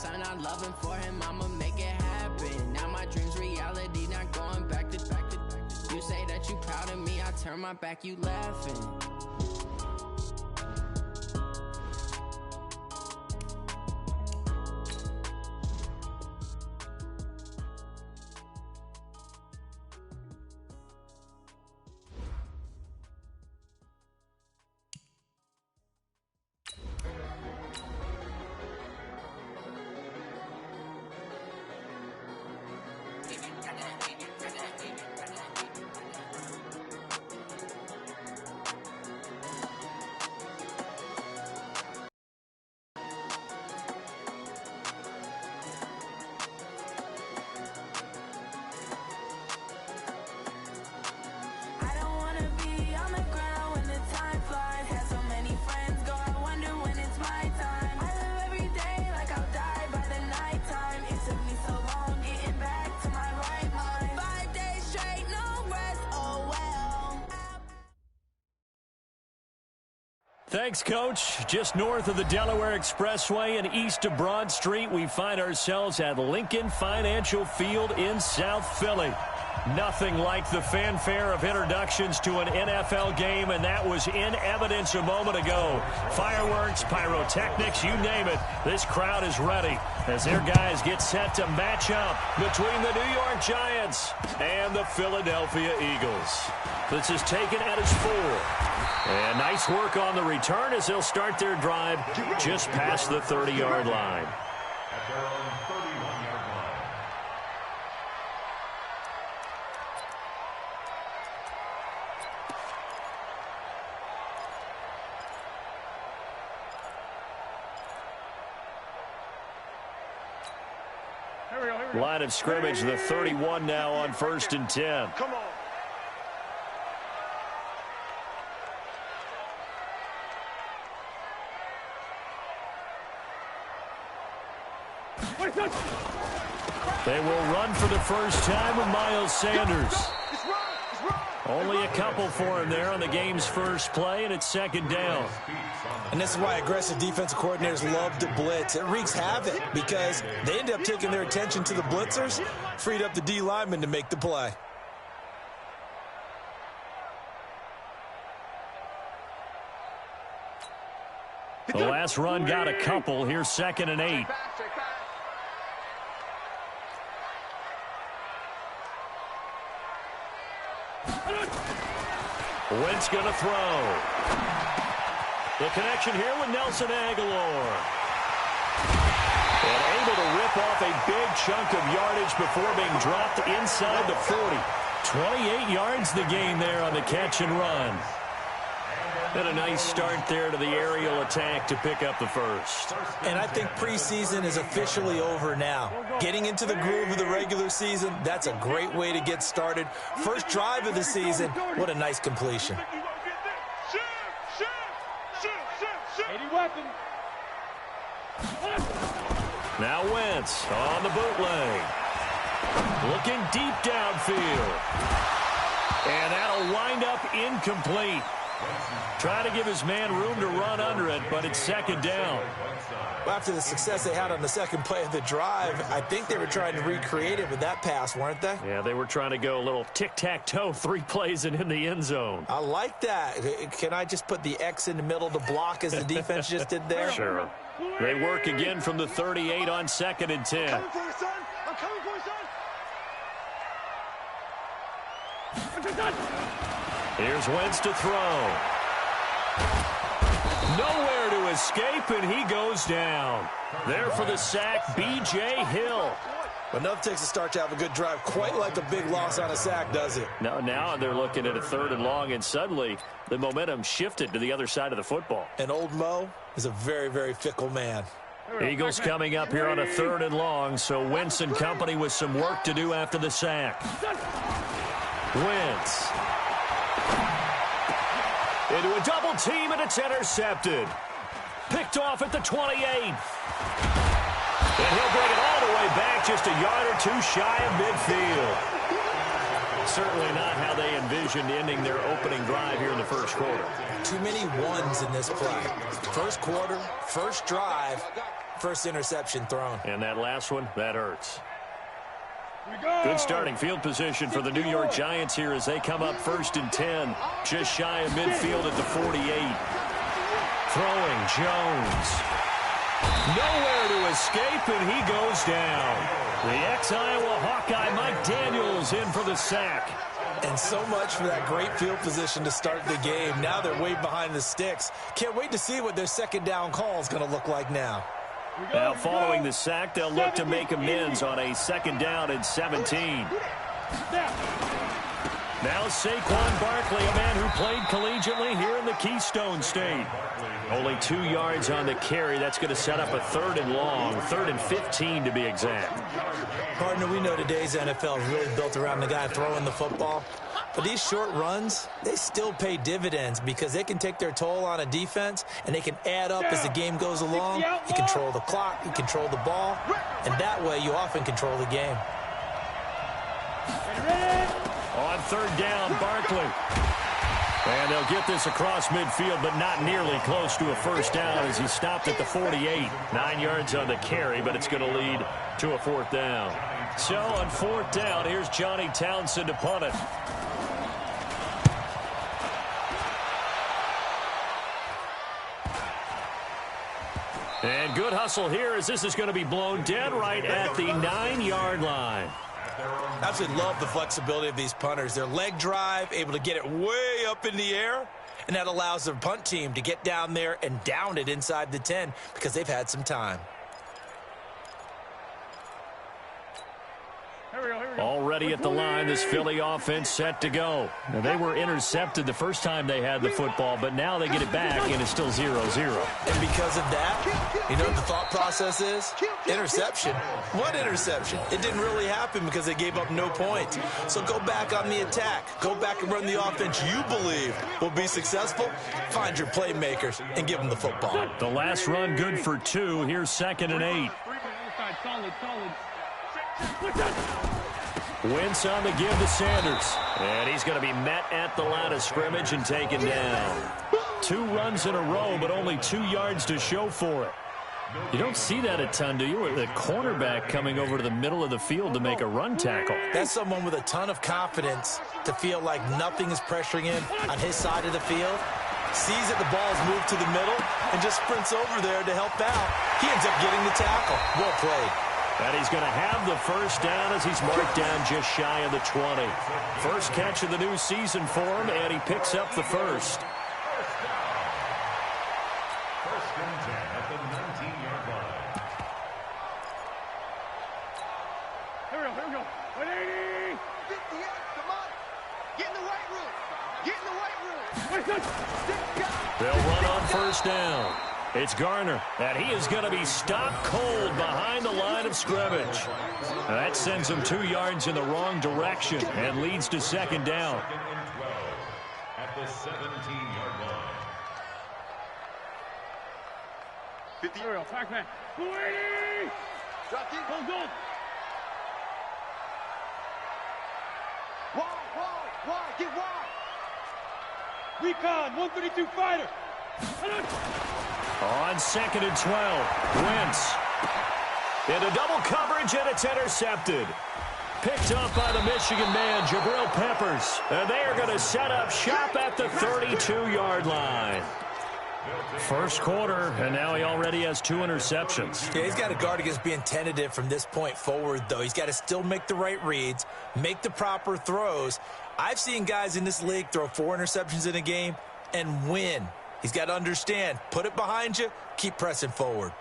son, I love him. For him, I'ma make it happen. Now my dream's reality, not going back to. You say that you proud of me, I turn my back, you laughing. Thanks, Coach. Just north of the Delaware Expressway and east of Broad Street, we find ourselves at Lincoln Financial Field in South Philly. Nothing like the fanfare of introductions to an NFL game, and that was in evidence a moment ago. Fireworks, pyrotechnics, you name it. This crowd is ready as their guys get set to match up between the New York Giants and the Philadelphia Eagles. This is taken at his 4. And nice work on the return as they'll start their drive just past the 30-yard line. At their own 31-yard line. Line of scrimmage, the 31 now on 1st and 10. Come on. They will run for the first time with Miles Sanders. Only a couple for him there on the game's first play, and it's 2nd down. And this is why aggressive defensive coordinators love to blitz. It wreaks havoc because they end up taking their attention to the blitzers, freed up the D lineman to make the play. The last run got a couple. Here's 2nd and 8. Wentz going to throw. The connection here with Nelson Aguilar. And able to rip off a big chunk of yardage before being dropped inside the 40. 28 yards the gain there on the catch and run. And a nice start there to the aerial attack to pick up the first. And I think preseason is officially over now. Getting into the groove of the regular season, that's a great way to get started. First drive of the season, what a nice completion. Now Wentz on the bootleg. Looking deep downfield. And that'll wind up incomplete. Trying to give his man room to run under it, but it's 2nd down. Well, after the success they had on the second play of the drive, I think they were trying to recreate it with that pass, weren't they? Yeah, they were trying to go a little tic-tac-toe, 3 plays and in the end zone. I like that. Can I just put the X in the middle to block as the defense just did there? Sure. They work again from the 38 on 2nd and 10. I'm coming for you, son. Here's Wentz to throw. Nowhere to escape, and he goes down. There for the sack, B.J. Hill. Enough takes a start to have a good drive. Quite like a big loss on a sack, does it? Now they're looking at a 3rd and long, and suddenly the momentum shifted to the other side of the football. And old Mo is a very, very fickle man. Eagles coming up here on a 3rd and long, so Wentz and company with some work to do after the sack. Wentz. Into a double team, and it's intercepted. Picked off at the 28. And he'll bring it all the way back, just a yard or 2 shy of midfield. Certainly not how they envisioned ending their opening drive here in the first quarter. Too many ones in this play. First quarter, first drive, first interception thrown. And that last one, that hurts. Good starting field position for the New York Giants here as they come up 1st and 10. Just shy of midfield at the 48. Throwing Jones. Nowhere to escape, and he goes down. The ex-Iowa Hawkeye Mike Daniels in for the sack. And so much for that great field position to start the game. Now they're way behind the sticks. Can't wait to see what their second down call is going to look like now. Now following the sack, they'll look to make amends on a 2nd down and 17. Now Saquon Barkley, a man who played collegiately here in the Keystone State. Only 2 yards on the carry. That's going to set up a 3rd and long, 3rd and 15 to be exact. Partner, we know today's NFL is really built around the guy throwing the football. But these short runs, they still pay dividends because they can take their toll on a defense and they can add up as the game goes along. You control the clock, you control the ball, and that way you often control the game. On 3rd down, Barkley. And they'll get this across midfield, but not nearly close to a 1st down as he stopped at the 48. 9 yards on the carry, but it's going to lead to a 4th down. So on 4th down, here's Johnny Townsend to punt it. And good hustle here as this is going to be blown dead right at the 9-yard line. I absolutely love the flexibility of these punters. Their leg drive, able to get it way up in the air, and that allows the punt team to get down there and down it inside the 10 because they've had some time. Already at the line, this Philly offense set to go. Now, they were intercepted the first time they had the football, but now they get it back, and it's still 0-0. And because of that, you know what the thought process is? Interception. What interception? It didn't really happen because they gave up no points. So go back on the attack. Go back and run the offense you believe will be successful. Find your playmakers and give them the football. The last run good for 2. Here's 2nd and 8. Wentz on the give to Sanders. And he's going to be met at the line of scrimmage and taken down. 2 runs in a row, but only 2 yards to show for it. You don't see that a ton, do you? The cornerback coming over to the middle of the field to make a run tackle. That's someone with a ton of confidence to feel like nothing is pressuring him on his side of the field. Sees that the ball's moved to the middle and just sprints over there to help out. He ends up getting the tackle. Well played. And he's going to have the 1st down as he's marked down just shy of the 20. First catch of the new season for him, and he picks up the 1st. 1st and 10 at the 19-yard line. Here we go. 180. 58, come on. Get in the weight room. Get in the weight room. They'll run on 1st down. It's Garner, and he is going to be stopped cold behind the line of scrimmage. That sends him 2 yards in the wrong direction and leads to 2nd down. 2nd and 12 at the 17-yard line. 50. Here we go. Pac-Man. 280. Drop deep. Go. Wide. Get wide. Recon, 132 fighter. On 2nd and 12, Wentz. Into double coverage, and it's intercepted. Picked up by the Michigan man, Jabril Peppers. And they are going to set up shop at the 32-yard line. First quarter, and now he already has 2 interceptions. Yeah, he's got to guard against being tentative from this point forward, though. He's got to still make the right reads, make the proper throws. I've seen guys in this league throw 4 interceptions in a game and win. He's got to understand, put it behind you, keep pressing forward.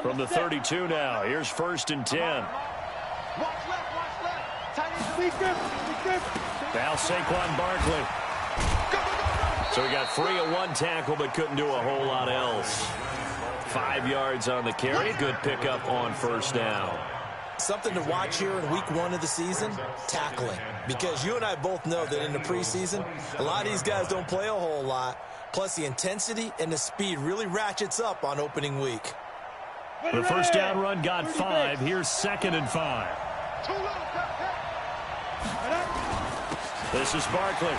From the 32 now, here's 1st and 10. Watch left. Tight end. Big grip. Now Saquon Barkley. So he got free of 1 tackle, but couldn't do a whole lot else. 5 yards on the carry. Good pickup on 1st down. Something to watch here in week 1 of the season, tackling. Because you and I both know that in the preseason, a lot of these guys don't play a whole lot. Plus, the intensity and the speed really ratchets up on opening week. The 1st down run got 5. Here's 2nd and 5. This is Barkley.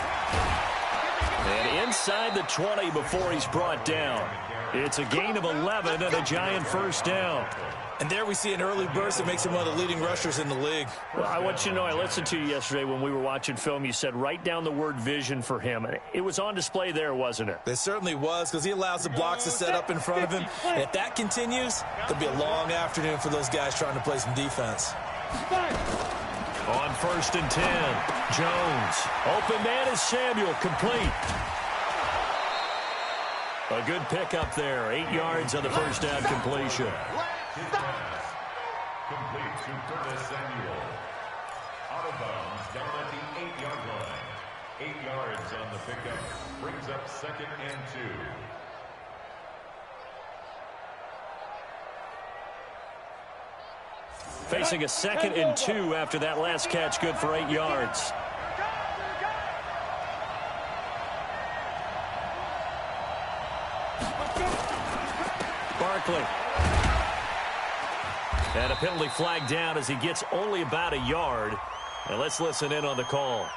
And inside the 20 before he's brought down. It's a gain of 11 and a giant first down. And there we see an early burst that makes him one of the leading rushers in the league. Well, I want you to know, I listened to you yesterday when we were watching film. You said write down the word vision for him. It was on display there, wasn't it? It certainly was, because he allows the blocks to set up in front of him. And if that continues, it'll be a long afternoon for those guys trying to play some defense. On 1st and 10, Jones. Open man is Samuel, complete. A good pickup there, 8 yards on the first down completion. Complete to Curtis Samuel. Out of bounds, down at the 8-yard line. 8 yards on the pickup. Brings up 2nd and 2. Facing a 2nd and 2 after that last catch, good for 8 yards. Barkley. And a penalty flag down as he gets only about a yard. And let's listen in on the call.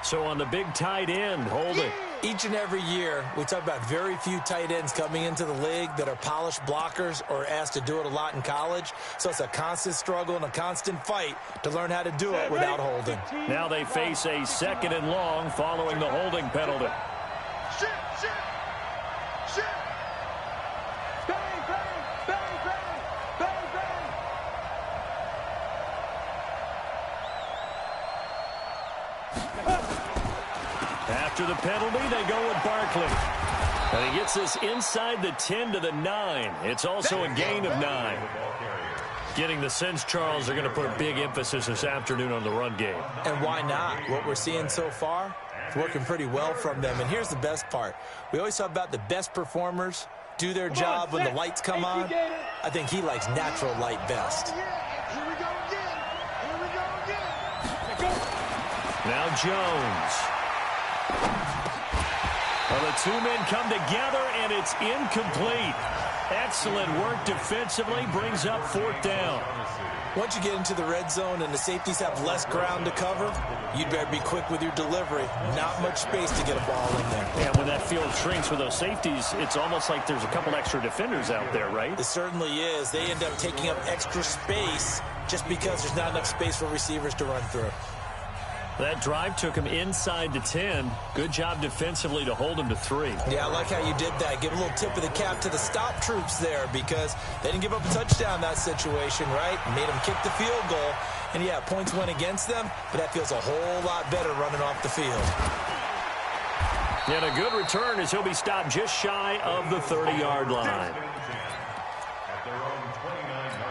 So on the big tight end, holding. Each and every year, we talk about very few tight ends coming into the league that are polished blockers or asked to do it a lot in college. So it's a constant struggle and a constant fight to learn how to do it without holding. Now they face a 2nd and long following the holding penalty. Shit! Bang, bang, bang, bang, bang, bang. After the penalty, they go with Barkley. And he gets this inside the 10 to the 9. It's also a gain of 9. Getting the sense, Charles, they're going to put a big emphasis this afternoon on the run game. And why not? What we're seeing so far is working pretty well from them. And here's the best part. We always talk about the best performers do their job when the lights come on. I think he likes natural light best. Here we go again. Now Jones. Well, the two men come together, and it's incomplete. Excellent work defensively, brings up 4th down. Once you get into the red zone and the safeties have less ground to cover, you'd better be quick with your delivery. Not much space to get a ball in there. And when that field shrinks with those safeties, it's almost like there's a couple extra defenders out there, right? It certainly is. They end up taking up extra space just because there's not enough space for receivers to run through. That drive took him inside the 10. Good job defensively to hold him to 3. Yeah, I like how you did that. Give a little tip of the cap to the stop troops there because they didn't give up a touchdown in that situation, right? Made them kick the field goal. And, yeah, points went against them, but that feels a whole lot better running off the field. And a good return as he'll be stopped just shy of the 30-yard line. At their own 29-yard line.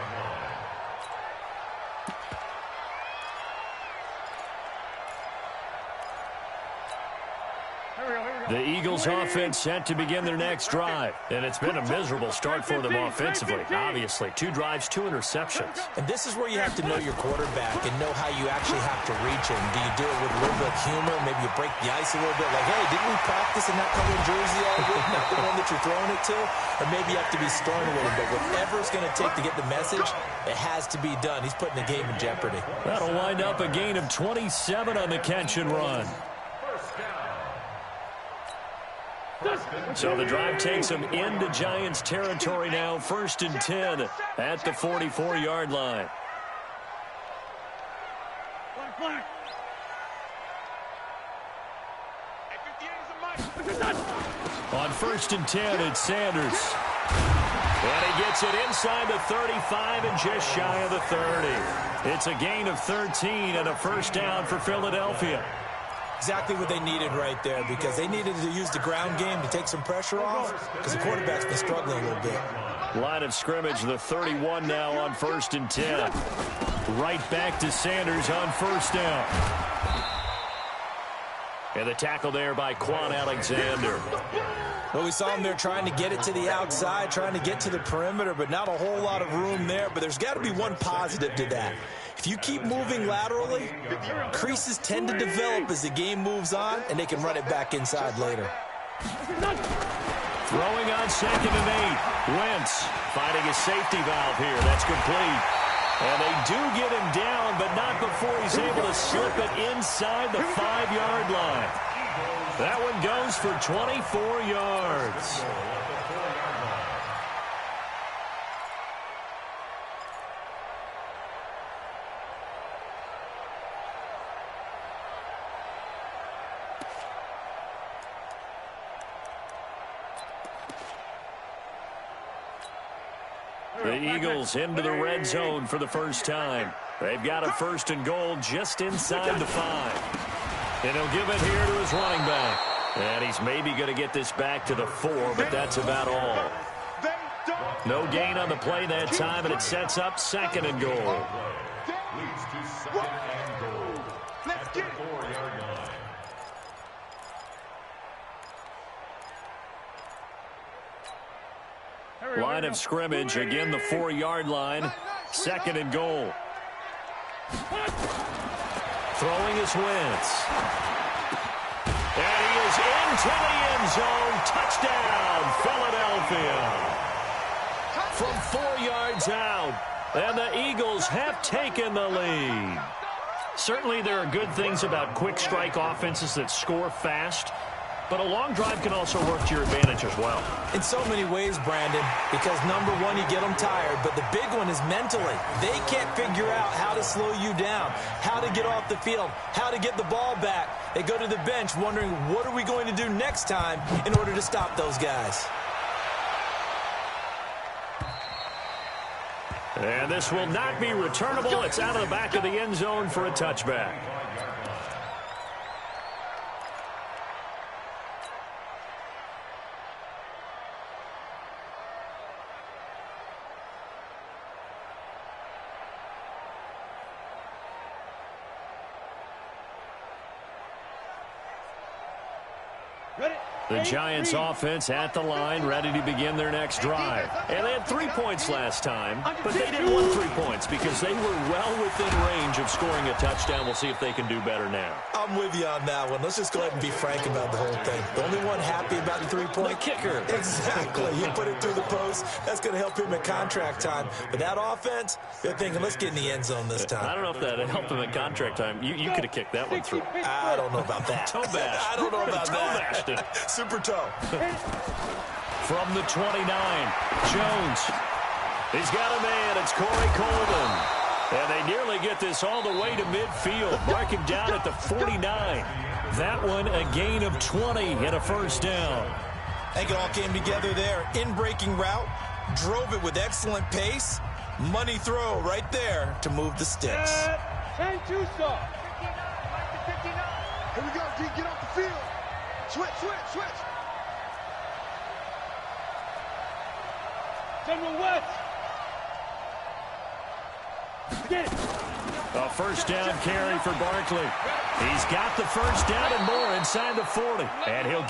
The Eagles offense set to begin their next drive. And it's been a miserable start for them offensively. Obviously, 2 drives, 2 interceptions. And this is where you have to know your quarterback and know how you actually have to reach him. Do you do it with a little bit of humor? Maybe you break the ice a little bit. Like, hey, didn't we practice in that colored jersey all week? Not the one that you're throwing it to? Or maybe you have to be stern with him. But whatever it's going to take to get the message, it has to be done. He's putting the game in jeopardy. That'll wind up a gain of 27 on the catch and run. So the drive takes them into Giants territory now. 1st and 10 at the 44-yard line. On 1st and 10, it's Sanders. And he gets it inside the 35 and just shy of the 30. It's a gain of 13 and a first down for Philadelphia. Exactly what they needed right there because they needed to use the ground game to take some pressure off because the quarterback's been struggling a little bit. Line of scrimmage, the 31 now on 1st and 10. Right back to Sanders on 1st down. And the tackle there by Quan Alexander. Well, we saw him there trying to get it to the outside, trying to get to the perimeter, but not a whole lot of room there. But there's got to be one positive to that. If you keep moving laterally, creases tend to develop as the game moves on, and they can run it back inside later. Throwing on 2nd and 8. Wentz finding a safety valve here. That's complete. And they do get him down, but not before he's able to slip it inside the 5-yard line. That one goes for 24 yards. The Eagles into the red zone for the first time. They've got a 1st and goal just inside the 5. And he'll give it here to his running back. And he's maybe going to get this back to the 4, but that's about all. No gain on the play that time, and it sets up 2nd and goal. Leads to 2nd and goal at the 4-yard line. Line of scrimmage, again the 4-yard line. 2nd and goal. Throwing his Wentz. And he is into the end zone. Touchdown, Philadelphia. From 4 yards out. And the Eagles have taken the lead. Certainly there are good things about quick strike offenses that score fast. But a long drive can also work to your advantage as well. In so many ways, Brandon, because number one, you get them tired, but the big one is mentally. They can't figure out how to slow you down, how to get off the field, how to get the ball back. They go to the bench wondering, what are we going to do next time in order to stop those guys? And this will not be returnable. It's out of the back of the end zone for a touchback. The Giants offense at the line, ready to begin their next drive. And they had 3 points last time, but they didn't want 3 points because they were well within range of scoring a touchdown. We'll see if they can do better now. I'm with you on that one. Let's just go ahead and be frank about the whole thing. The only one happy about the 3-point kicker. Exactly. You put it through the post. That's going to help him at contract time. But that offense, they're thinking, let's get in the end zone this time. I don't know if that helped him at contract time. You could have kicked that one through. I don't know about that. Toe bash. I don't know about Toe that. bashed it. Super toe. From the 29, Jones. He's got a man. It's Corey Coleman. And they nearly get this all the way to midfield. Mark him down at the 49. That one a gain of 20 and a 1st down. I think it all came together there. In-breaking route. Drove it with excellent pace. Money throw right there to move the sticks. 10-2 stop. 59. Here we go, D. Get off the field. Switch. General West. Get it. A 1st down carry for Barkley. He's got the 1st down and more inside the 40. And he'll